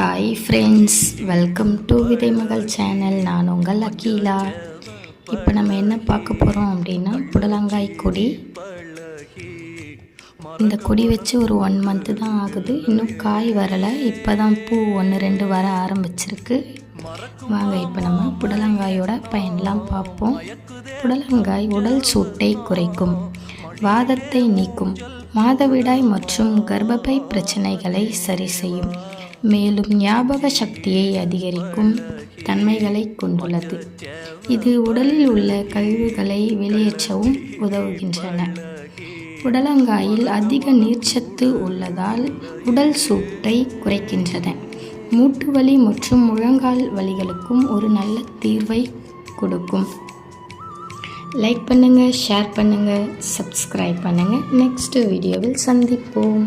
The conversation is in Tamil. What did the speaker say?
ஹாய் ஃப்ரெண்ட்ஸ், வெல்கம் டு விதை மகள் சேனல். நான் உங்கள் அக்கீலா. இப்போ நம்ம என்ன பார்க்க போகிறோம் அப்படின்னா, புடலங்காய் கொடி. இந்த கொடி வச்சு ஒரு 1 மந்த்து தான் ஆகுது, இன்னும் காய் வரலை. இப்போ தான் பூ 1-2 வர ஆரம்பிச்சிருக்கு. வாங்க இப்போ நம்ம புடலங்காயோட பயன்லாம் பார்ப்போம். புடலங்காய் உடல் சூட்டை குறைக்கும், வாதத்தை நீக்கும், மாதவிடாய் மற்றும் கர்ப்பப்பை பிரச்சனைகளை சரி செய்யும், மேலும் ஞாபக சக்தியை அதிகரிக்கும் தன்மைகளை கொண்டுள்ளது. இது உடலில் உள்ள கழிவுகளை வெளியேற்றவும் உதவுகின்றன. புடலங்காயில் அதிக நீர்ச்சத்து உள்ளதால் உடல் சூட்டை குறைக்கின்றன. மூட்டு வலி மற்றும் முழங்கால் வலிகளுக்கும் ஒரு நல்ல தீர்வை கொடுக்கும். லைக் பண்ணுங்கள், ஷேர் பண்ணுங்கள், சப்ஸ்கிரைப் பண்ணுங்கள். நெக்ஸ்ட் வீடியோவில் சந்திப்போம்.